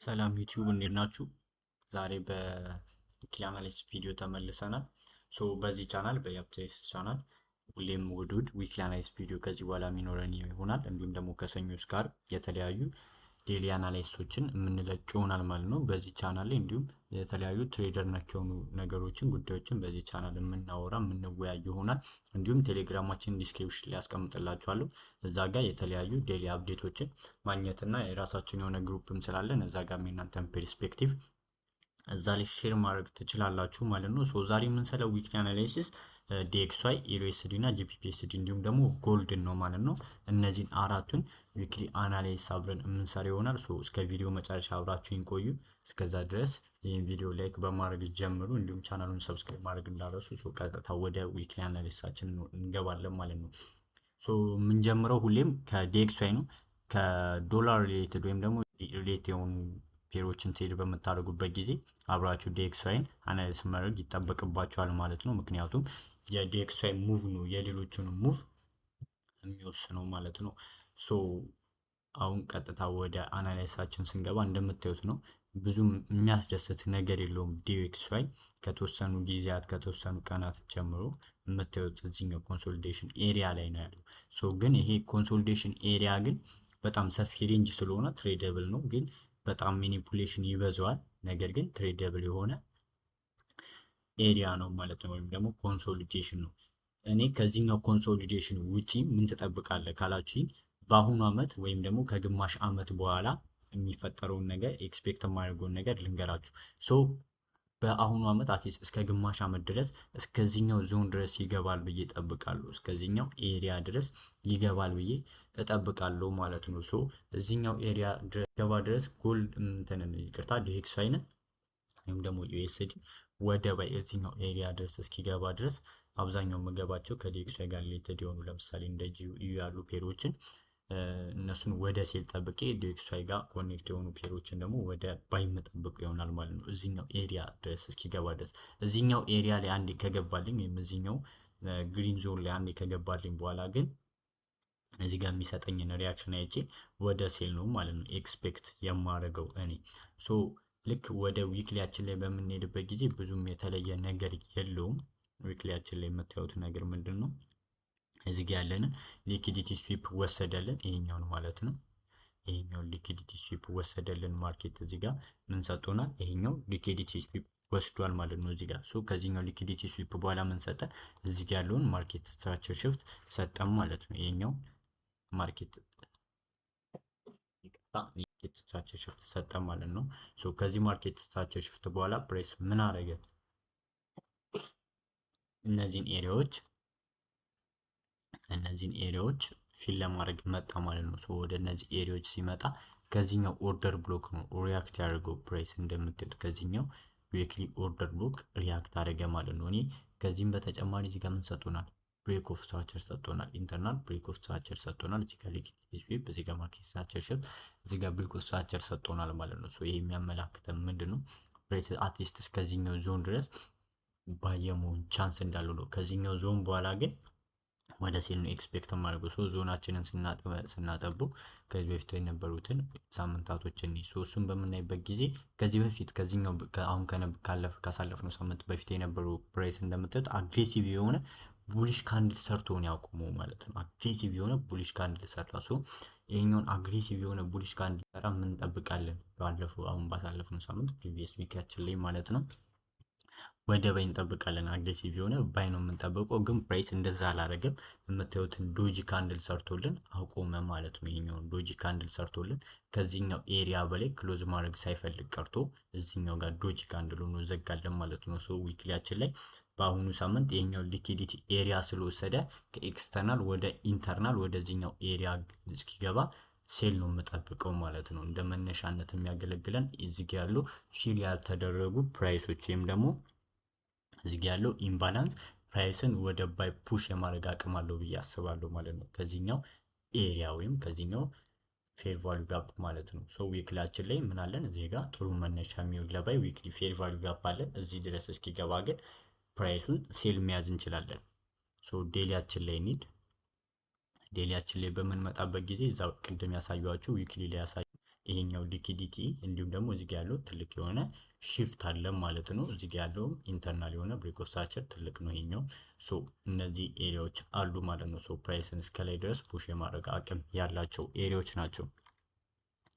ሰላም ዩቲዩብ እንዴት ናችሁ? ዛሬ በዊክሊ አናሊሲስ ቪዲዮ ተመልሰናል። በዚህ ቻናል በያፕቴስ ቻናል ሁሌም እሑድ እሑድ ዊክሊ አናሊሲስ ቪዲዮ ከዚህ በኋላ የሚኖረን ይሆናል። እንዲሁም ደግሞ ከሰኞ እስከ ዓርብ የተለያዩ ዴሊ አናላይሲሶችን የምንለቅ ይሆናል ማለት ነው በዚህ ቻናል ላይ። እንዲሁም የተለያዩ ትሬደር ነክ የሆኑ ነገሮችን ጉዳዮችን በዚህ ቻናል የምናወራ የምንወያይ ይሆናል። እንዲሁም ቴሌግራማችን ዲስክሪፕሽን ላይ ያስቀምጥላችኋለሁ። እዛ ጋር የተለያዩ ዴሊ አፕዴቶችን ማግኘትና የራሳችን የሆነ ግሩፕም ስላለን እዛ ጋር የእናንተን ፔርስፔክቲቭ እዛ ላይ ሼር ማድረግ ትችላላችሁ ማለት ነው። ዛሬ የምንሰለው ዊክሊ አናላይሲስ ዲኤክስዋይ፣ ዩኤስዲ እና ጂፒፒኤስዲ እንዲሁም ደግሞ ጎልድን ነው ማለት ነው። እነዚህን አራቱን ዊክሊ አናላይሲስ አብረን የምንሰራ ይሆናል። እስከ ቪዲዮ መጨረሻ አብራችሁን ቆዩ። እስከዛ ድረስ ይህን ቪዲዮ ላይክ በማድረግ ጀምሩ። እንዲሁም ቻናሉን ሰብስክራይብ ማድረግ እንዳረሱ። ቀጥታ ወደ ዊክሊ አናላይሲሳችን እንገባለን ማለት ነው። የምንጀምረው ሁሌም ከዲኤክስዋይ ነው። ከዶላር ሪሌትድ ወይም ደግሞ ሪሌት የሆኑ ፔሮችን ትሬድ በምታደርጉበት ጊዜ አብራችሁ ዲኤክስዋይን አናላይስ ማድረግ ይጠበቅባችኋል ማለት ነው። ምክንያቱም የዲኤክስዋይ ሙቭ ነው የሌሎቹን ሙቭ የሚወስነው ማለት ነው። አሁን ቀጥታ ወደ አናላይሳችን ስንገባ እንደምታዩት ነው። ብዙም የሚያስደስት ነገር የለውም። ዲኤክስዋይ ከተወሰኑ ጊዜያት ከተወሰኑ ቀናት ጀምሮ የምታዩት እዚህኛው ኮንሶሊዴሽን ኤሪያ ላይ ነው ያለው። ግን ይሄ ኮንሶሊዴሽን ኤሪያ ግን በጣም ሰፊ ሬንጅ ስለሆነ ትሬደብል ነው፣ ግን በጣም ማኒፑሌሽን ይበዛዋል። ነገር ግን ትሬደብል የሆነ ኤሪያ ነው ማለት ነው፣ ወይም ደግሞ ኮንሶሊዴሽን ነው። እኔ ከዚህኛው ኮንሶሊዴሽን ውጪ ምን ትጠብቃለህ ካላችሁኝ፣ በአሁኑ አመት ወይም ደግሞ ከግማሽ አመት በኋላ የሚፈጠረውን ነገር ኤክስፔክት የማደርገውን ነገር ልንገራችሁ። በአሁኑ አመት አትሊስት እስከ ግማሽ አመት ድረስ እስከዚህኛው ዞን ድረስ ይገባል ብዬ እጠብቃለሁ። እስከዚህኛው ኤሪያ ድረስ ይገባል ብዬ እጠብቃለሁ ማለት ነው። እዚህኛው ኤሪያ ገባ ድረስ ጎልድ ይቅርታ ዲኤክስዋይን ወይም ደግሞ ዩኤስዲ ወደ እዚህኛው ኤሪያ ድረስ እስኪገባ ድረስ አብዛኛው መገባቸው ከዲኤክስዋይ ጋር ሪሌትድ የሆኑ ለምሳሌ እንደ ጂዩ ያሉ ፔሮችን እነሱን ወደ ሴል ጠብቄ ዲኤክስዋይ ጋር ኮኔክት የሆኑ ፔሮችን ደግሞ ወደ ባይ መጠብቅ ይሆናል ማለት ነው። እዚህኛው ኤሪያ ድረስ እስኪገባ ድረስ እዚህኛው ኤሪያ ላይ አንዴ ከገባልኝ ወይም እዚህኛው ግሪን ዞን ላይ አንዴ ከገባልኝ በኋላ ግን እዚህ ጋር የሚሰጠኝን ሪያክሽን አይቼ ወደ ሴል ነው ማለት ነው ኤክስፔክት የማደርገው እኔ። ልክ ወደ ዊክሊያችን ላይ በምንሄድበት ጊዜ ብዙም የተለየ ነገር የለውም። ዊክሊያችን ላይ የምታዩት ነገር ምንድን ነው? እዚህ ጋር ያለንን ሊኪዲቲ ስዊፕ ወሰደልን፣ ይሄኛውን ማለት ነው። ይሄኛው ሊኪዲቲ ስዊፕ ወሰደልን ማርኬት እዚህ ጋር ምን ሰጥቶናል? ይሄኛው ሊኪዲቲ ስዊፕ ወስዷል ማለት ነው እዚህ ጋር። ከዚህኛው ሊኪዲቲ ስዊፕ በኋላ ምን ሰጠ? እዚህ ጋር ያለውን ማርኬት ስትራክቸር ሽፍት ሰጠም ማለት ነው። ይሄኛው ማርኬት ስትራክቸር ሽፍት ሰጠ ማለት ነው። ከዚህ ማርኬት ስትራክቸር ሽፍት በኋላ ፕሬስ ምን አደረገ? እነዚህን ኤሪያዎች ፊል ለማድረግ መጣ ማለት ነው። ወደ እነዚህ ኤሪያዎች ሲመጣ ከዚህኛው ኦርደር ብሎክ ነው ሪያክት ያደርገው ፕራይስ። እንደምታዩት ከዚህኛው ዊክሊ ኦርደር ብሎክ ሪያክት አደረገ ማለት ነው። እኔ ከዚህም በተጨማሪ እዚህ ጋር ምን ሰጥቶናል? ብሬክ ኦፍ ስትራክቸር ሰጥቶናል። ኢንተርናል ብሬክ ኦፍ ስትራክቸር ሰጥቶናል። እዚህ ጋር ሊኪዲቲ ስዊፕ፣ እዚህ ጋር ማርኬት ስትራክቸር ሽፍት፣ እዚህ ጋር ብሬክ ኦፍ ስትራክቸር ሰጥቶናል ማለት ነው። ይሄ የሚያመላክተን ምንድን ነው? ፕራይስ አትሊስት እስከዚህኛው ዞን ድረስ ባየመሆን ቻንስ እንዳለው ነው። ከዚህኛው ዞን በኋላ ግን ወደ ሴል ነው ኤክስፔክት ማድረገው። ዞናችንን ስናጠበው ከዚህ በፊት የነበሩትን ሳምንታቶችን እሱን በምናይበት ጊዜ ከዚህ በፊት ከዚህኛው አሁን ካሳለፍነው ሳምንት በፊት የነበሩ ፕራይስ እንደምታዩት አግሬሲቭ የሆነ ቡሊሽ ካንድል ሰርቶን ያቆመው ማለት ነው። አግሬሲቭ የሆነ ቡሊሽ ካንድል ሰራ። ይሄኛውን አግሬሲቭ የሆነ ቡሊሽ ካንድል ሰራ ምን እንጠብቃለን? አሁን ባሳለፍነው ሳምንት ፕሪቪየስ ዊካችን ላይ ማለት ነው ወደ ባይ እንጠብቃለን። አግሬሲቭ የሆነ ባይ ነው የምንጠብቀው፣ ግን ፕራይስ እንደዛ አላረገም። የምታዩትን ዶጂ ካንድል ሰርቶልን አቆመ ማለት ነው። ይሄኛውን ዶጂ ካንድል ሰርቶልን ከዚህኛው ኤሪያ በላይ ክሎዝ ማድረግ ሳይፈልግ ቀርቶ እዚህኛው ጋር ዶጂ ካንድል ሆኖ ዘጋለን ማለት ነው። ዊክሊያችን ላይ በአሁኑ ሳምንት ይሄኛው ሊኪዲቲ ኤሪያ ስለወሰደ ከኤክስተርናል ወደ ኢንተርናል ወደዚህኛው ኤሪያ እስኪገባ ሴል ነው የምጠብቀው ማለት ነው። እንደ መነሻነት የሚያገለግለን እዚህ ጋር ያሉ ፊል ያልተደረጉ ፕራይሶች ወይም ደግሞ እዚህ ጋር ያለው ኢምባላንስ ፕራይስን ወደ ባይ ፑሽ የማድረግ አቅም አለው ብዬ አስባለሁ ማለት ነው። ከዚህኛው ኤሪያ ወይም ከዚህኛው ፌር ቫልዩ ጋፕ ማለት ነው። ዊክሊያችን ላይ ምን አለን? እዚህ ጋር ጥሩ መነሻ የሚሆን ለባይ ዊክሊ ፌር ቫልዩ ጋፕ አለን። እዚህ ድረስ እስኪገባ ግን ፕራይሱን ሴል መያዝ እንችላለን። ዴሊያችን ላይ ዴሊያችን ላይ በምንመጣበት ጊዜ እዛው ቅድም ያሳዩአችሁ ዊክሊ ላይ ይሄኛው ሊኩዲቲ እንዲሁም ደግሞ እዚህ ጋር ያለው ትልቅ የሆነ ሽፍት አለ ማለት ነው። እዚህ ጋር ያለው ኢንተርናል የሆነ ብሬክ ኦፍ ስትራክቸር ትልቅ ነው ይሄኛው። ሶ እነዚህ ኤሪያዎች አሉ ማለት ነው። ሶ ፕራይስን እስከላይ ድረስ ፑሽ የማድረግ አቅም ያላቸው ኤሪያዎች ናቸው።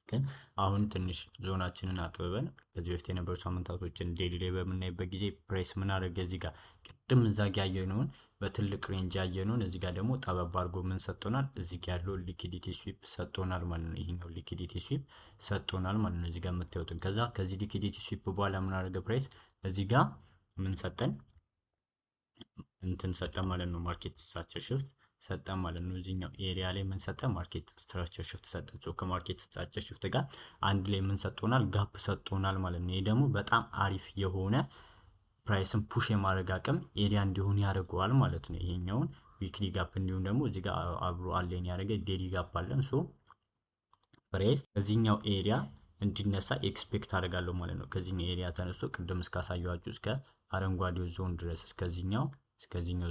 ግን አሁን ትንሽ ዞናችንን አጥብበን ከዚህ በፊት የነበሩ ሳምንታቶችን ዴይሊ ላይ በምናይበት ጊዜ ፕራይስ ምን አደረገ? እዚህ ጋር ቅድም እዛ ጋ ያየነውን በትልቅ ሬንጅ ያየነውን እዚህ ጋር ደግሞ ጠበብ አድርጎ ምን ሰጥቶናል? እዚህ ጋር ያለው ሊኩዲቲ ስዊፕ ሰጥቶናል ማለት ነው። ይሄኛው ሊኩዲቲ ስዊፕ ሰጥቶናል ማለት ነው። እዚህ ጋር የምታዩትን ከዚህ ሊኩዲቲ ስዊፕ በኋላ ምን አደረገ? ፕራይስ እዚህ ጋር ምን ሰጠን? እንትን ሰጠን ማለት ነው። ማርኬት ስትራክቸር ሽፍት ሰጠን ማለት ነው። እዚህኛው ኤሪያ ላይ ምን ሰጠን? ማርኬት ስትራክቸር ሽፍት ሰጠን። ሶ ከማርኬት ስትራክቸር ሽፍት ጋር አንድ ላይ ምን ሰጥቶናል? ጋፕ ሰጥቶናል ማለት ነው። ይሄ ደግሞ በጣም አሪፍ የሆነ ፕራይስን ፑሽ የማድረግ አቅም ኤሪያ እንዲሆን ያደርገዋል ማለት ነው። ይሄኛውን ዊክሊ ጋፕ እንዲሁም ደግሞ እዚህ ጋር አብሮ አለን ያደረገ ዴሊ ጋፕ አለን። ሶ ፕራይስ ከዚህኛው ኤሪያ እንዲነሳ ኤክስፔክት አደርጋለሁ ማለት ነው። ከዚህኛው ኤሪያ ተነስቶ ቅድም እስካሳየኋችሁ እስከ አረንጓዴው ዞን ድረስ እስከዚህኛው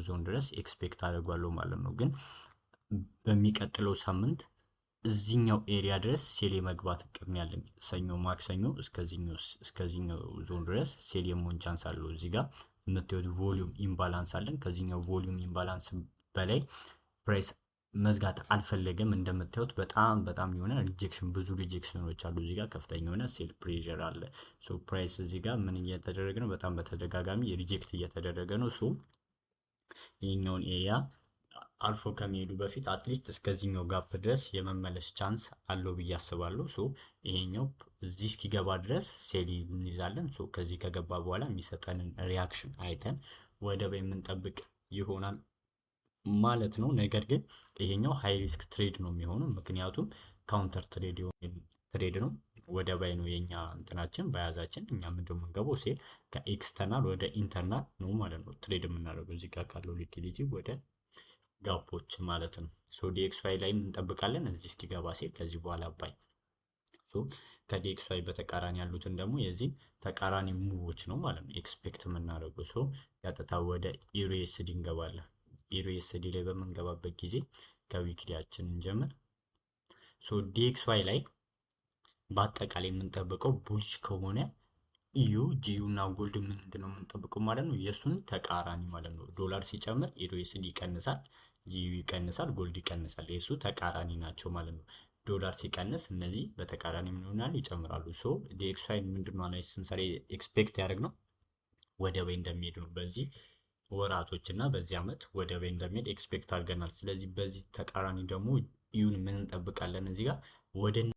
ዞን ድረስ ኤክስፔክት አደርጓለሁ ማለት ነው። ግን በሚቀጥለው ሳምንት እዚህኛው ኤሪያ ድረስ ሴል የመግባት እቅድ ያለኝ ሰኞ ማክሰኞ እስከዚህኛው ዞን ድረስ ሴል የመሆን ቻንስ አለው። እዚህ ጋር የምታዩት ቮሊዩም ኢምባላንስ አለን። ከዚህኛው ቮሊዩም ኢምባላንስ በላይ ፕራይስ መዝጋት አልፈለገም። እንደምታዩት በጣም የሆነ ሪጀክሽን ብዙ ሪጀክሽኖች አሉ። እዚህ ጋር ከፍተኛ የሆነ ሴል ፕሬዠር አለ። ሶ ፕራይስ እዚህ ጋር ምን እየተደረገ ነው? በጣም በተደጋጋሚ ሪጀክት እየተደረገ ነው። ሶ ይህኛውን ኤሪያ አልፎ ከሚሄዱ በፊት አትሊስት እስከዚህኛው ጋፕ ድረስ የመመለስ ቻንስ አለው ብዬ አስባለሁ። ሶ ይሄኛው እዚህ እስኪገባ ድረስ ሴል እንይዛለን። ሶ ከዚህ ከገባ በኋላ የሚሰጠንን ሪያክሽን አይተን ወደ በይ የምንጠብቅ ይሆናል ማለት ነው። ነገር ግን ይሄኛው ሃይ ሪስክ ትሬድ ነው የሚሆነው፣ ምክንያቱም ካውንተር ትሬድ ነው። ወደ ባይ ነው የኛ እንትናችን በያዛችን እኛ ምንድን የምንገባው ሴል ከኤክስተርናል ወደ ኢንተርናል ነው ማለት ነው ትሬድ የምናደርገው እዚህ ጋር ካለው ሊኩዲቲ ወደ ጋፖች ማለት ነው። ሶ ዲኤክስዋይ ላይ እንጠብቃለን እዚህ እስኪገባ ሴል ከዚህ በኋላ ባይ። ሶ ከዲኤክስዋይ በተቃራኒ ያሉትን ደግሞ የዚህ ተቃራኒ ሙቮች ነው ማለት ነው ኤክስፔክት የምናደርገው። ሶ ቀጥታ ወደ ኢዩኤስዲ እንገባለን። ኢዩኤስዲ ላይ በምንገባበት ጊዜ ከዊክሊያችን እንጀምር። ሶ ዲኤክስዋይ ላይ በአጠቃላይ የምንጠብቀው ቡሊሽ ከሆነ ኢዩ ጂዩ እና ጎልድ ምንድነው የምንጠብቀው ማለት ነው? የእሱን ተቃራኒ ማለት ነው። ዶላር ሲጨምር ዩኤስዲ ይቀንሳል፣ ጂዩ ይቀንሳል፣ ጎልድ ይቀንሳል። የእሱ ተቃራኒ ናቸው ማለት ነው። ዶላር ሲቀንስ እነዚህ በተቃራኒ ምን ይሆናል? ይጨምራሉ። ሶ ዲኤክስዋይ ምንድነው አናሊሲስ ስንሰራ ኤክስፔክት ያደረግነው ወደ በይ እንደሚሄድ ነው። በዚህ ወራቶች እና በዚህ ዓመት ወደ በይ እንደሚሄድ ኤክስፔክት አድርገናል። ስለዚህ በዚህ ተቃራኒ ደግሞ ኢዩን ምን እንጠብቃለን? እዚህ ጋር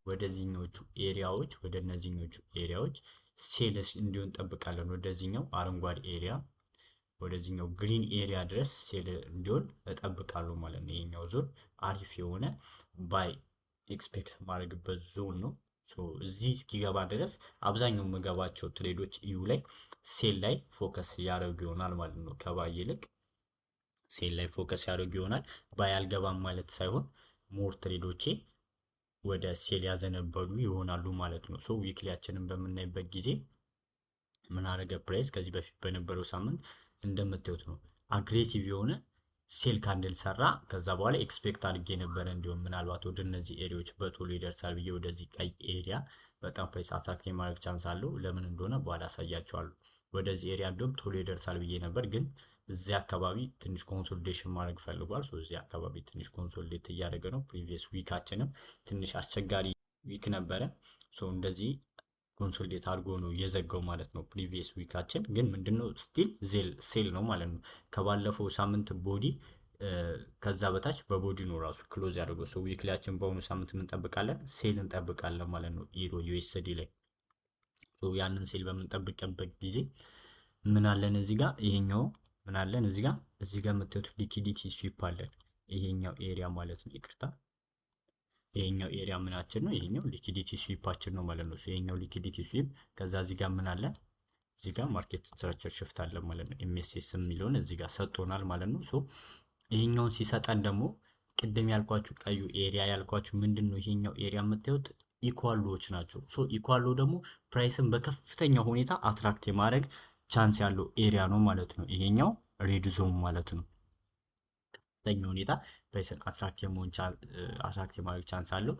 ወደዚህኞቹ ኤሪያዎች ወደ እነዚህኞቹ ኤሪያዎች ሴልስ እንዲሆን እንጠብቃለን። ወደዚህኛው አረንጓዴ ኤሪያ ወደዚህኛው ግሪን ኤሪያ ድረስ ሴል እንዲሆን እጠብቃለሁ ማለት ነው። ይሄኛው ዞን አሪፍ የሆነ ባይ ኤክስፔክት ማድረግበት ዞን ነው። እዚህ እስኪገባ ድረስ አብዛኛው የምገባቸው ትሬዶች ኢዩ ላይ ሴል ላይ ፎከስ ያደርጉ ይሆናል ማለት ነው። ከባይ ይልቅ ሴል ላይ ፎከስ ያደርጉ ይሆናል። ባይ አልገባም ማለት ሳይሆን ሞር ትሬዶቼ ወደ ሴል ያዘነበሉ ይሆናሉ ማለት ነው። ሶ ዊክሊያችንን በምናይበት ጊዜ ምን አደረገ? ፕራይስ ከዚህ በፊት በነበረው ሳምንት እንደምታዩት ነው አግሬሲቭ የሆነ ሴል ካንድል ሰራ። ከዛ በኋላ ኤክስፔክት አድርጌ ነበረ እንዲሁም ምናልባት ወደ እነዚህ ኤሪያዎች በቶሎ ይደርሳል ብዬ ወደዚህ ቀይ ኤሪያ በጣም ፕራይስ አታክ የማድረግ ቻንስ አለው። ለምን እንደሆነ በኋላ አሳያቸዋለሁ። ወደዚህ ኤሪያ እንዲሁም ቶሎ ይደርሳል ብዬ ነበር፣ ግን እዚህ አካባቢ ትንሽ ኮንሶሊዴሽን ማድረግ ፈልጓል። እዚህ አካባቢ ትንሽ ኮንሶሊዴት እያደረገ ነው። ፕሪቪየስ ዊካችንም ትንሽ አስቸጋሪ ዊክ ነበረ። እንደዚህ ኮንሶሊዴት አድርጎ ነው የዘጋው ማለት ነው። ፕሪቪየስ ዊካችን ግን ምንድነው ስቲል ሴል ነው ማለት ነው። ከባለፈው ሳምንት ቦዲ ከዛ በታች በቦዲ ነው ራሱ ክሎዝ ያደርገው። ዊክሊያችን በአሁኑ ሳምንት እንጠብቃለን ሴል እንጠብቃለን ማለት ነው ኢሮ ዩኤስዲ ላይ። ያንን ሴል በምንጠብቅበት ጊዜ ምን አለን እዚህ ጋር? ይሄኛው ምን አለን እዚህ ጋር የምታዩት ሊኩዲቲ ስዊፕ አለን። ይሄኛው ኤሪያ ማለት ነው። ይቅርታ ይሄኛው ኤሪያ ምናችን ነው? ይሄኛው ሊኩዲቲ ስዊፓችን ነው ማለት ነው። ይሄኛው ሊኩዲቲ ስዊፕ ከዛ እዚህ ጋር ምን አለ? እዚህ ጋር ማርኬት ስትራክቸር ሽፍት አለ ማለት ነው። ኤምኤስኤስ የሚለውን እዚህ ጋር ሰጥቶናል ማለት ነው። ይሄኛውን ሲሰጠን ደግሞ ቅድም ያልኳችሁ ቀዩ ኤሪያ ያልኳችሁ ምንድን ነው? ይሄኛው ኤሪያ የምታዩት ኢኳሎዎች ናቸው። ኢኳሎ ደግሞ ፕራይስን በከፍተኛ ሁኔታ አትራክት የማድረግ ቻንስ ያለው ኤሪያ ነው ማለት ነው። ይሄኛው ሬድ ዞን ማለት ነው። ከፍተኛ ሁኔታ ፕራይስን አትራክት የማድረግ ቻንስ አለው።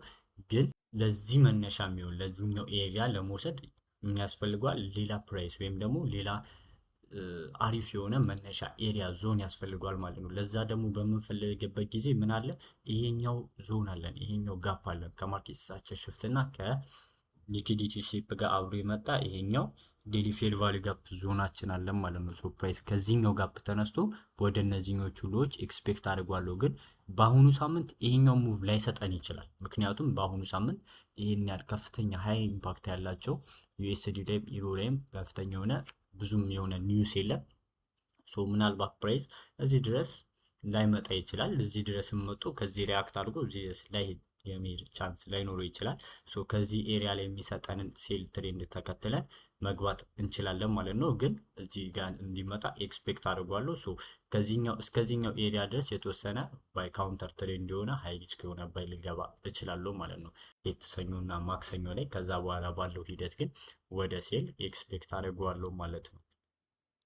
ግን ለዚህ መነሻ የሚሆን ለዚህኛው ኤሪያ ለመውሰድ ምን ያስፈልገዋል? ሌላ ፕራይስ ወይም ደግሞ ሌላ አሪፍ የሆነ መነሻ ኤሪያ ዞን ያስፈልገዋል ማለት ነው። ለዛ ደግሞ በምንፈልግበት ጊዜ ምን አለ? ይሄኛው ዞን አለን፣ ይሄኛው ጋፕ አለን ከማርኬት ሳቸር ሽፍት እና ከሊኩዲቲ ስዊፕ ጋር አብሮ የመጣ ይሄኛው ዴሊ ፌር ቫልዩ ጋፕ ዞናችን አለን ማለት ነው። ሶ ፕራይስ ከዚህኛው ጋፕ ተነስቶ ወደ እነዚህኞቹ ሎዎች ኤክስፔክት አድርጓለሁ። ግን በአሁኑ ሳምንት ይሄኛው ሙቭ ላይሰጠን ይችላል። ምክንያቱም በአሁኑ ሳምንት ይሄን ያህል ከፍተኛ ሃይ ኢምፓክት ያላቸው ዩኤስዲ ላይም ኢሮ ላይም ከፍተኛ የሆነ ብዙም የሆነ ኒውስ የለም። ሶ ምናልባት ፕራይስ እዚህ ድረስ ላይመጣ ይችላል። እዚህ ድረስ መጡ ከዚህ ሪያክት አድርጎ እዚህ ድረስ ላይ የሚሄድ ቻንስ ላይኖረው ይችላል። ሶ ከዚህ ኤሪያ ላይ የሚሰጠንን ሴል ትሬንድ ተከትለን መግባት እንችላለን ማለት ነው። ግን እዚህ ጋር እንዲመጣ ኤክስፔክት አድርጓለሁ። ሶ ከዚህኛው እስከዚህኛው ኤሪያ ድረስ የተወሰነ ባይ ካውንተር ትሬንድ የሆነ ሃይ ሪስክ የሆነ ባይ ልገባ እችላለሁ ማለት ነው ሰኞ እና ማክሰኞ ላይ። ከዛ በኋላ ባለው ሂደት ግን ወደ ሴል ኤክስፔክት አድርጓለሁ ማለት ነው።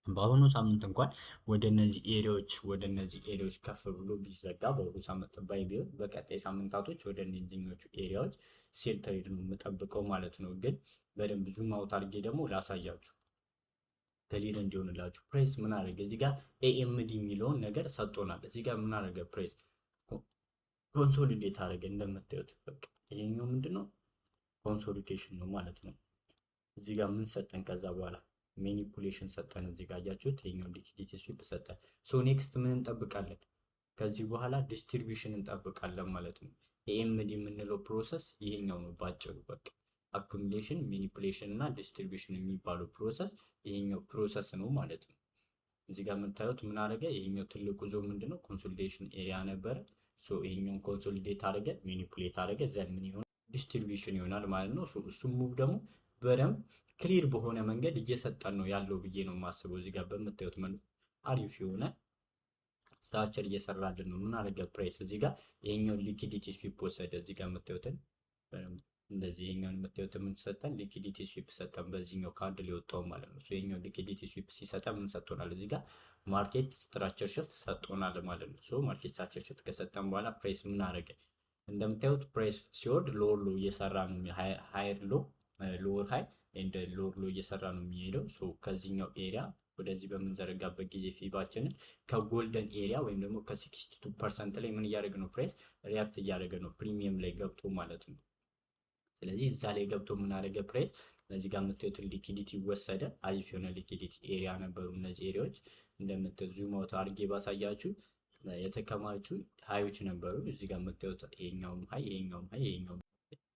በአሁኑ ሳምንት እንኳን ወደ እነዚህ ኤሪያዎች ከፍ ብሎ ቢዘጋ በአሁኑ ሳምንት ባይ ቢሆን በቀጣይ ሳምንታቶች ወደ እነዚህኞቹ ኤሪያዎች ሴል ትሬድ ነው የምጠብቀው ማለት ነው። ግን በደንብ ዙም አውት አድርጌ ደግሞ ላሳያችሁ ክሊር እንዲሆንላችሁ። ፕራይስ ምን አደረገ? እዚህ ጋር ኤኤምዲ የሚለውን ነገር ሰጥቶናል። እዚህ ጋር ምን አደረገ? ፕራይስ ኮንሶሊዴት አደረገ። እንደምታዩት በቃ ይሄኛው ምንድነው ኮንሶሊዴሽን ነው ማለት ነው። እዚህ ጋር ምን ሰጠን? ከዛ በኋላ ማኒፑሌሽን ሰጠን። እዚህ ጋር አያችሁት፣ ይሄኛው ሊኩዲቲ ስዊፕ ሰጠን። ሶ ኔክስት ምን እንጠብቃለን? ከዚህ በኋላ ዲስትሪቢዩሽን እንጠብቃለን ማለት ነው። ኤኤምዲ የምንለው ፕሮሰስ ይሄኛው ነው ባጭሩ። በቃ አኩሙሌሽን፣ ማኒፑሌሽን እና ዲስትሪቢዩሽን የሚባለው ፕሮሰስ ይሄኛው ፕሮሰስ ነው ማለት ነው። እዚህ ጋር የምታዩት ምን አደረገ? ይሄኛው ትልቁ ዞን ምንድነው ኮንሶሊዴሽን ኤሪያ ነበረ። ሶ ይሄኛውን ኮንሶሊዴት አደረገ፣ ማኒፑሌት አደረገ፣ ዘን ምን ይሆናል? ዲስትሪቢዩሽን ይሆናል ማለት ነው። ሶ እሱም ሙቭ ደግሞ በደንብ ክሊር በሆነ መንገድ እየሰጠን ነው ያለው ብዬ ነው የማስበው። እዚህ ጋር በምታዩት መልኩ አሪፍ የሆነ ስትራክቸር እየሰራልን ነው። ምን አደረገ? ፕራይስ እዚህ ጋር ይሄኛውን ሊኩዲቲ ስዊፕ ወሰደ። እዚህ ጋር የምታዩትን እንደዚህ ይሄኛውን የምታዩትን ምን ሰጠን? ሊኩዲቲ ስዊፕ ሰጠን። በዚህኛው ካንድል የወጣው ማለት ነው። ይሄኛው ሊኩዲቲ ስዊፕ ሲሰጠን ምን ሰጥቶናል? እዚህ ጋር ማርኬት ስትራክቸር ሽፍት ሰጥቶናል ማለት ነው። ሶ ማርኬት ስትራክቸር ሽፍት ከሰጠን በኋላ ፕራይስ ምን አደረገ? እንደምታዩት ፕራይስ ሲወርድ ሎወር ሎ እየሰራ ነው። ሃየር ሎ ሎወር ሃይ እንደ ሎወር ሎ እየሰራ ነው የሚሄደው። ሶ ከዚህኛው ኤሪያ ወደዚህ በምንዘረጋበት ጊዜ ፊባችንን ከጎልደን ኤሪያ ወይም ደግሞ ከ62% ላይ ምን እያደረገ ነው? ፕራይስ ሪያክት እያደረገ ነው፣ ፕሪሚየም ላይ ገብቶ ማለት ነው። ስለዚህ እዛ ላይ ገብቶ ምን አደረገ? ፕራይስ እዚህ ጋር የምታዩትን ሊኩዲቲ ወሰደ። አሪፍ የሆነ ሊኩዲቲ ኤሪያ ነበሩ እነዚህ ኤሪያዎች። እንደምታዩት ዙም አውት አድርጌ ባሳያችሁ የተከማቹ ሃዮች ነበሩ። እዚህ ጋር የምታዩት ይሄኛውም ሃይ፣ ይሄኛውም ሃይ፣ ይሄኛውም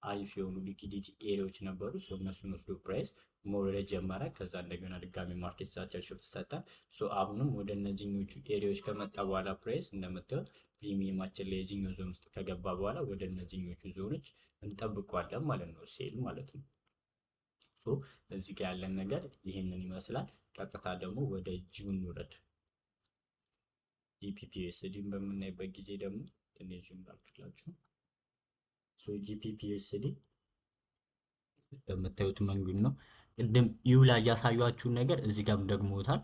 አሪፍ የሆኑ ሊኩዲቲ ኤሪያዎች ነበሩ። ሶ እነሱን ወስዶ ፕራይስ መውረድ ጀመረ። ከዛ እንደገና ድጋሚ ማርኬት ስትራክቸር ሽፍት ሰጠን። ሶ አሁንም ወደ እነዚህኞቹ ኤሪያዎች ከመጣ በኋላ ፕራይስ እንደምታዩት ፕሪሚየማችን ላይ የዚህኛው ዞን ውስጥ ከገባ በኋላ ወደ እነዚህኞቹ ዞኖች እንጠብቀዋለን ማለት ነው፣ ሴል ማለት ነው። ሶ እዚህ ጋር ያለን ነገር ይህንን ይመስላል። ቀጥታ ደግሞ ወደ ጂውን ውረድ። ጂፒፒኤስዲን በምናይበት ጊዜ ደግሞ ትንሽ ዙም ላድርግላችሁ። ሶ ጂፒፒኤስዲ በምታዩት መንገድ ነው። ቅድም ዩ ላይ ያሳያችሁን ነገር እዚህ ጋር ደግሞታል።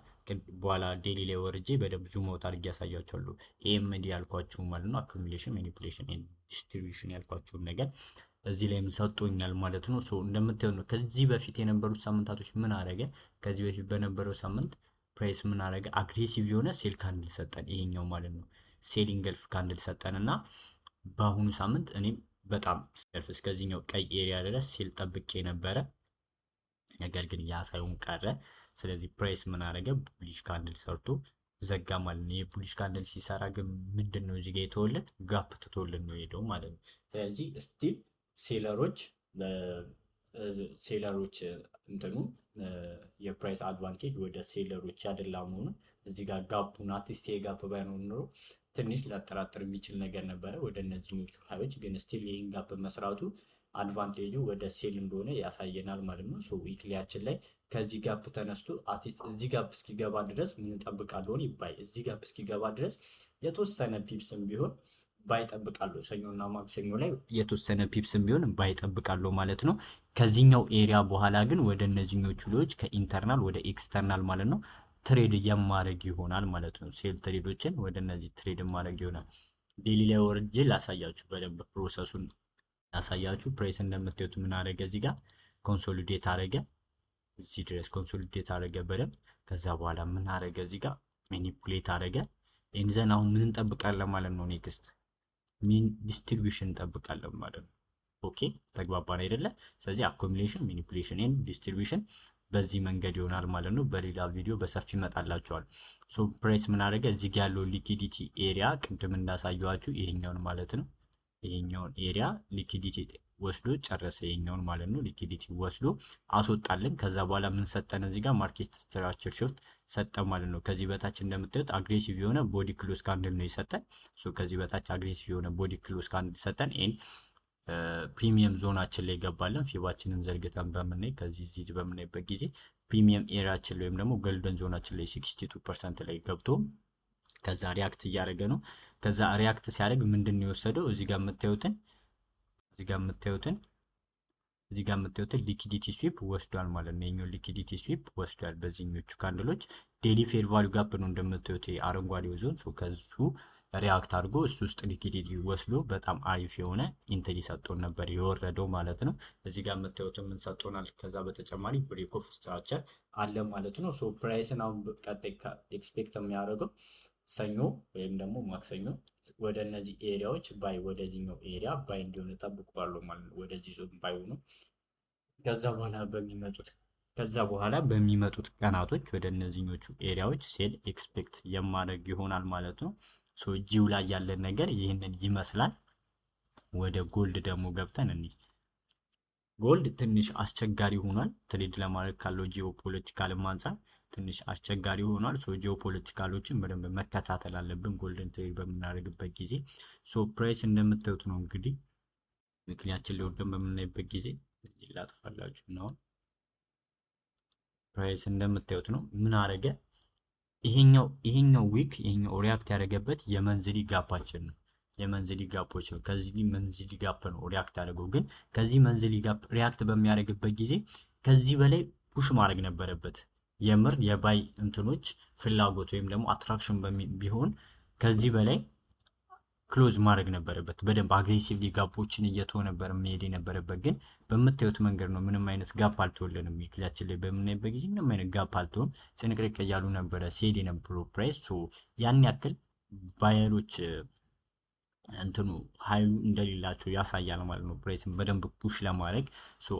በኋላ ዴሊ ላይ ወርጄ በደንብ ዙም አውት አድርጌ ያሳያችኋለሁ። ኤኤምዲ ያልኳችሁ ማለት ነው አኩሙሌሽን፣ ማኒፑሌሽን ኤንድ ዲስትሪቢዩሽን ያልኳችሁን ነገር እዚህ ላይም ሰጥቶኛል ማለት ነው። ሶ እንደምታዩት ነው። ከዚህ በፊት የነበሩት ሳምንታቶች ምን አደረገ? ከዚህ በፊት በነበረው ሳምንት ፕራይስ ምን አደረገ? አግሬሲቭ የሆነ ሴል ካንድል ሰጠን፣ ይሄኛው ማለት ነው ሴሊንግ ገልፍ ካንድል ሰጠን እና በአሁኑ ሳምንት እኔም በጣም ሰልፍ እስከዚህኛው ቀይ ኤሪያ ድረስ ሴል ጠብቄ ነበረ። ነገር ግን ያ ሳይሆን ቀረ። ስለዚህ ፕራይስ ምን አደረገ? ቡሊሽ ካንድል ሰርቶ ዘጋ ማለት ነው። የቡሊሽ ካንድል ሲሰራ ግን ምንድን ነው እዚህ ጋር የተወልን ጋፕ ትቶልን ነው ሄደው ማለት ነው። ስለዚህ ስቲል ሴለሮች እንትኑ የፕራይስ አድቫንቴጅ ወደ ሴለሮች ያደላ መሆኑን እዚህ ጋር ጋፑን አርቲስት የጋፕ ባይኖር ኖሮ ትንሽ ሊያጠራጥር የሚችል ነገር ነበረ ወደ እነዚህኞቹ ሀዮች። ግን ስቲል ይህን ጋፕ መስራቱ አድቫንቴጁ ወደ ሴል እንደሆነ ያሳየናል ማለት ነው። ሶ ዊክሊያችን ላይ ከዚህ ጋፕ ተነስቶ አርቲስት እዚህ ጋፕ እስኪገባ ድረስ ምን እንጠብቃለሁ? ባይ እዚህ ጋፕ እስኪገባ ድረስ የተወሰነ ፒፕስም ቢሆን ባይጠብቃለሁ። ሰኞና ማክሰኞ ላይ የተወሰነ ፒፕስም ቢሆን ባይጠብቃለሁ ማለት ነው። ከዚህኛው ኤሪያ በኋላ ግን ወደ እነዚህኞቹ ሎች ከኢንተርናል ወደ ኤክስተርናል ማለት ነው ትሬድ የማድረግ ይሆናል ማለት ነው። ሴል ትሬዶችን ወደ እነዚህ ትሬድ ማድረግ ይሆናል። ዴሊ ላይ ወርጄ ላሳያችሁ በደንብ ፕሮሰሱን ያሳያችሁ። ፕራይስ እንደምታዩት ምን አደረገ እዚህ ጋር ኮንሶሊዴት አደረገ፣ እዚህ ድረስ ኮንሶሊዴት አደረገ በደንብ። ከዛ በኋላ ምን አደረገ እዚህ ጋር ማኒፑሌት አደረገ። ኤንዘን አሁን ምን እንጠብቃለን ማለት ነው? ኔክስት ሚን ዲስትሪቢዩሽን እንጠብቃለን ማለት ነው። ኦኬ ተግባባን አይደለ? ስለዚህ አኮሚሌሽን፣ ማኒፑሌሽን ኤንድ ዲስትሪቢዩሽን በዚህ መንገድ ይሆናል ማለት ነው። በሌላ ቪዲዮ በሰፊ ይመጣላችኋል። ሶ ፕራይስ ምን አደረገ እዚህ ጋር ያለው ሊኪዲቲ ኤሪያ ቅድም እንዳሳየኋችሁ ይሄኛውን ማለት ነው። ይሄኛውን ኤሪያ ሊኪዲቲ ወስዶ ጨረሰ። ይሄኛውን ማለት ነው ሊኪዲቲ ወስዶ አስወጣልን። ከዛ በኋላ ምን ሰጠን እዚህ ጋር ማርኬት ስትራክቸር ሽፍት ሰጠ ማለት ነው። ከዚህ በታች እንደምታዩት አግሬሲቭ የሆነ ቦዲ ክሎዝ ካንድል ነው የሰጠን። ሶ ከዚህ በታች አግሬሲቭ የሆነ ቦዲ ክሎዝ ካንድል ሰጠን። ኤን ፕሪሚየም ዞናችን ላይ ገባለን። ፊባችንን ዘርግተን በምናይ ከዚህ እዚህ በምናይበት ጊዜ ፕሪሚየም ኤሪያችን ላይ ወይም ደግሞ ጎልደን ዞናችን ላይ 62% ላይ ገብቶ ከዛ ሪያክት እያደረገ ነው። ከዛ ሪያክት ሲያደርግ ምንድን ነው የወሰደው እዚህ ጋር የምታዩትን ሊኪዲቲ ስዊፕ ወስዷል ማለት ነው። የኛው ሊኪዲቲ ስዊፕ ወስዷል። በዚህኞቹ ካንድሎች ዴሊ ፌር ቫልዩ ጋፕ ነው እንደምታዩት አረንጓዴው ዞን። ከሱ ሪያክት አድርጎ እሱ ውስጥ ሊኪዲቲ ወስዶ በጣም አሪፍ የሆነ ኢንትሪ ሰጥቶን ነበር የወረደው ማለት ነው። እዚህ ጋር የምታዩትን ምን ሰጥቶናል? ከዛ በተጨማሪ ብሬክ ኦፍ ስትራክቸር አለ ማለት ነው። ሶ ፕራይስን አሁን ቀጣይ ኤክስፔክት የሚያደርገው ሰኞ ወይም ደግሞ ማክሰኞ ወደ እነዚህ ኤሪያዎች ባይ ወደዚህኛው ኤሪያ ባይ እንዲሆን ጠብቀዋለሁ ማለት ነው። ወደዚህ ዞን ባይ ሆኖ ከዛ በኋላ በሚመጡት ቀናቶች ወደ እነዚህኞቹ ኤሪያዎች ሴል ኤክስፔክት የማድረግ ይሆናል ማለት ነው። ሶ ጂው ላይ ያለን ነገር ይህንን ይመስላል። ወደ ጎልድ ደግሞ ገብተን እንይ። ጎልድ ትንሽ አስቸጋሪ ሆኗል። ትሬድ ለማድረግ ካለው ጂኦፖለቲካልም አንጻር ትንሽ አስቸጋሪ ሆኗል። ሶ ጂኦፖለቲካሎችን በደንብ መከታተል አለብን ጎልድን ትሬድ በምናደርግበት ጊዜ። ሶ ፕራይስ እንደምታዩት ነው እንግዲህ ምክንያችን ሊወርደን በምናይበት ጊዜ ይላጥፋላችሁ ነው። ፕራይስ እንደምታዩት ነው ምን አረገ? ይሄኛው ዊክ ይሄኛው ሪያክት ያደረገበት የመንዝሊ ጋፓችን ነው። የመንዝሊ ጋፖች ነው። ከዚህ መንዝሊ ጋፕ ነው ሪያክት ያደረገው። ግን ከዚህ መንዝሊ ጋፕ ሪያክት በሚያደርግበት ጊዜ ከዚህ በላይ ፑሽ ማድረግ ነበረበት። የምር የባይ እንትኖች ፍላጎት ወይም ደግሞ አትራክሽን ቢሆን ከዚህ በላይ ክሎዝ ማድረግ ነበረበት። በደንብ አግሬሲቭሊ ጋፖችን እየተወ ነበር መሄድ የነበረበት። ግን በምታዩት መንገድ ነው ምንም አይነት ጋፕ አልተወለንም። ክላችን ላይ በምናይበት ጊዜ ምንም አይነት ጋፕ አልተወም። ጭንቅርቅ እያሉ ነበረ ሲሄድ የነበረው ፕራይስ። ያን ያክል ባየሮች እንትኑ ኃይሉ እንደሌላቸው ያሳያል ማለት ነው። ፕራይስን በደንብ ፑሽ ለማድረግ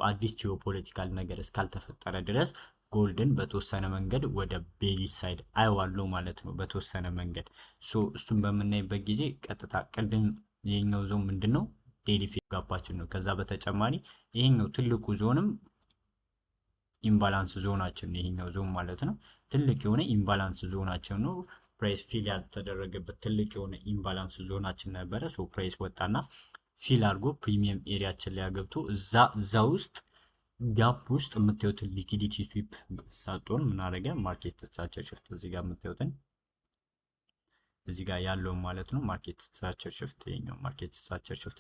አዲስ ጂኦፖለቲካል ነገር እስካልተፈጠረ ድረስ ጎልድን በተወሰነ መንገድ ወደ ቤሊሽ ሳይድ አይዋለው ማለት ነው። በተወሰነ መንገድ እሱን በምናይበት ጊዜ ቀጥታ ቅድም ይሄኛው ዞን ምንድን ነው ዴሊ ፌር ጋፓችን ነው። ከዛ በተጨማሪ ይሄኛው ትልቁ ዞንም ኢምባላንስ ዞናችን ነው። ይሄኛው ዞን ማለት ነው ትልቅ የሆነ ኢምባላንስ ዞናችን ነው። ፕራይስ ፊል ያልተደረገበት ትልቅ የሆነ ኢምባላንስ ዞናችን ነበረ። ፕራይስ ወጣና ፊል አድርጎ ፕሪሚየም ኤሪያችን ላይ ገብቶ እዛ ውስጥ ጋፕ ውስጥ የምታዩትን ሊኪዲቲ ስዊፕ ሰጥቶን ምን አደረገ? ማርኬት ስትራክቸር ሽፍት እዚህ ጋር የምታዩትን እዚህ ጋር ያለውን ማለት ነው ማርኬት ስትራክቸር ሽፍት ይሄኛው ማርኬት ስትራክቸር ሽፍት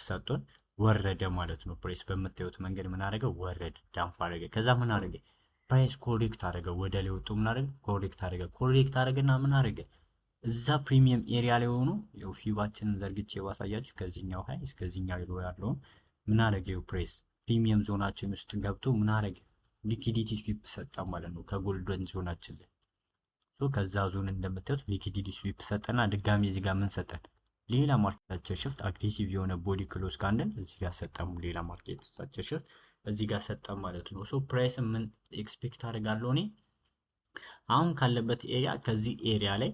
ሰጥቶን ወረደ ማለት ነው። ፕራይስ በምታዩት መንገድ ምን አደረገ? ወረደ፣ ዳምፕ አደረገ። ከዛ ምን አደረገ? ፕራይስ ኮሬክት አደረገ፣ ወደ ላይ ወጥቶ ምን አደረገ? ኮሬክት አደረገና ምን አደረገ? እዛ ፕሪሚየም ኤሪያ ላይ ሆኖ ያው ፊባችንን ዘርግቼ ባሳያችሁ ከዚህኛው ሃይ እስከዚህኛው ሎ ያለውን ምን አደረገው? ፕራይስ ፕሪሚየም ዞናችን ውስጥ ገብቶ ምን አደረገ? ሊኪዲቲ ስዊፕ ሰጠ ማለት ነው ከጎልደን ዞናችን ላይ። ከዛ ዞን እንደምታዩት ሊኪዲቲ ስዊፕ ሰጠና ድጋሚ እዚህ ጋር ምን ሰጠን? ሌላ ማርኬት ሽፍት አግሬሲቭ የሆነ ቦዲ ክሎዝ ካንድል እዚህ ጋር ሰጠሙ። ሌላ ማርኬት ሽፍት እዚህ ጋር ሰጠ ማለት ነው። ፕራይስ ምን ኤክስፔክት አደርጋለሁ እኔ አሁን ካለበት ኤሪያ ከዚህ ኤሪያ ላይ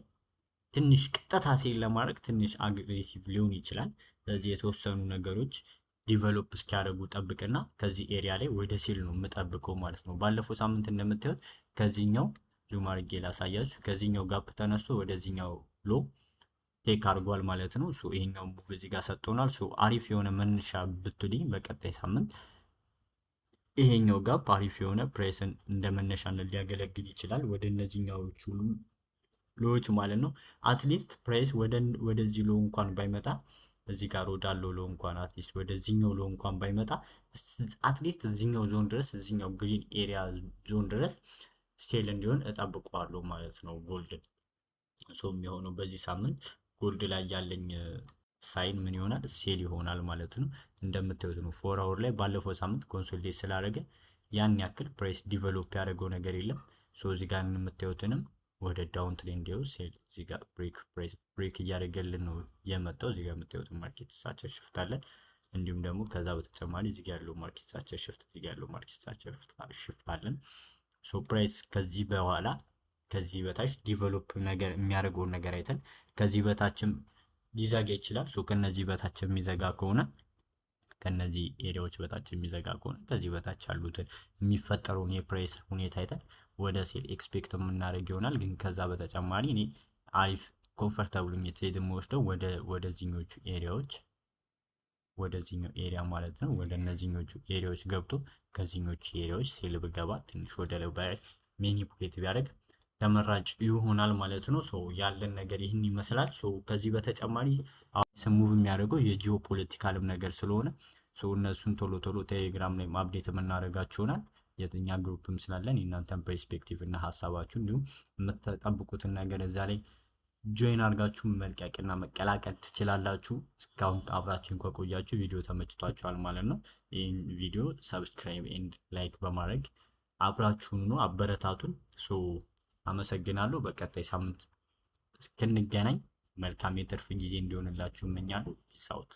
ትንሽ ቀጥታ ሴል ለማድረግ ትንሽ አግሬሲቭ ሊሆን ይችላል። ስለዚህ የተወሰኑ ነገሮች ዲቨሎፕ እስኪያደርጉ ጠብቅና ከዚህ ኤሪያ ላይ ወደ ሴል ነው የምጠብቀው ማለት ነው። ባለፈው ሳምንት እንደምታዩት ከዚህኛው ዙም አድርጌ ላሳያችሁ። ከዚህኛው ጋፕ ተነስቶ ወደዚህኛው ሎ ቴክ አድርጓል ማለት ነው። ይሄኛው ሙቭ እዚህ ጋር ሰጥቶናል። አሪፍ የሆነ መነሻ ብትልኝ በቀጣይ ሳምንት ይሄኛው ጋፕ አሪፍ የሆነ ፕራይስን እንደ መነሻነት ሊያገለግል ይችላል ወደ እነዚህኛዎቹ ሎዎች ማለት ነው። አትሊስት ፕራይስ ወደዚህ ሎ እንኳን ባይመጣ እዚህ ጋር ወዳለው ሎ እንኳን አትሊስት ወደዚህኛው ሎ እንኳን ባይመጣ አትሊስት እዚህኛው ዞን ድረስ እዚህኛው ግሪን ኤሪያ ዞን ድረስ ሴል እንዲሆን እጠብቀዋለሁ ማለት ነው። ጎልድን የሚሆነው በዚህ ሳምንት ጎልድ ላይ ያለኝ ሳይን ምን ይሆናል ሴል ይሆናል ማለት ነው። እንደምታዩት ነው 4 አወር ላይ ባለፈው ሳምንት ኮንሶሊዴት ስላደረገ ያን ያክል ፕራይስ ዲቨሎፕ ያደረገው ነገር የለም። ሶ እዚህ ጋር የምታዩትንም ወደ ዳውን ትሬንድ ይኸው ሴል እዚህ ጋር ብሬክ እያደረገልን ነው የመጣው። እዚህ ጋር የምታዩትን ማርኬት ስትራክቸር ሽፍት አለን። እንዲሁም ደግሞ ከዛ በተጨማሪ እዚህ ጋር ያለው ማርኬት ስትራክቸር ሽፍት፣ እዚህ ጋር ያለው ማርኬት ስትራክቸር ሽፍት አለን። ሶ ፕራይስ ከዚህ በኋላ ከዚህ በታች ዲቨሎፕ ነገር የሚያደርገውን ነገር አይተን ከዚህ በታችም ሊዘጋ ይችላል። ሶ ከነዚህ በታች የሚዘጋ ከሆነ ከነዚህ ኤሪያዎች በታች የሚዘጋ ከሆነ ከዚህ በታች ያሉትን የሚፈጠረውን የፕራይስ ሁኔታ አይተን ወደ ሴል ኤክስፔክት የምናደርግ ይሆናል። ግን ከዛ በተጨማሪ እኔ አሪፍ ኮምፈርታብል ትሬድ የምወስደው ወደዚህኞቹ ኤሪያዎች ወደዚህኛው ኤሪያ ማለት ነው። ወደ እነዚህኞቹ ኤሪያዎች ገብቶ ከዚህኞቹ ኤሪያዎች ሴል ብገባ ትንሽ ወደ ላይ ሜኒፑሌት ቢያደርግ ተመራጭ ይሆናል ማለት ነው። ሶ ያለን ነገር ይህን ይመስላል። ሶ ከዚህ በተጨማሪ ሙቭ የሚያደርገው የጂኦ ፖለቲካልም ነገር ስለሆነ ሶ እነሱን ቶሎ ቶሎ ቴሌግራም ላይ አፕዴት የምናደርጋቸው ይሆናል። የኛ ግሩፕም ስላለን የእናንተን ፐርስፔክቲቭ እና ሀሳባችሁ እንዲሁም የምትጠብቁትን ነገር እዛ ላይ ጆይን አድርጋችሁ መልቀቅና መቀላቀል ትችላላችሁ። እስካሁን አብራችሁን ከቆያችሁ ቪዲዮ ተመችቷችኋል ማለት ነው። ይህን ቪዲዮ ሰብስክራይብ ኤንድ ላይክ በማድረግ አብራችሁን ነው አበረታቱን። ሶ አመሰግናለሁ። በቀጣይ ሳምንት እስክንገናኝ መልካም የትርፍ ጊዜ እንዲሆንላችሁ እመኛለሁ። ፒስ አውት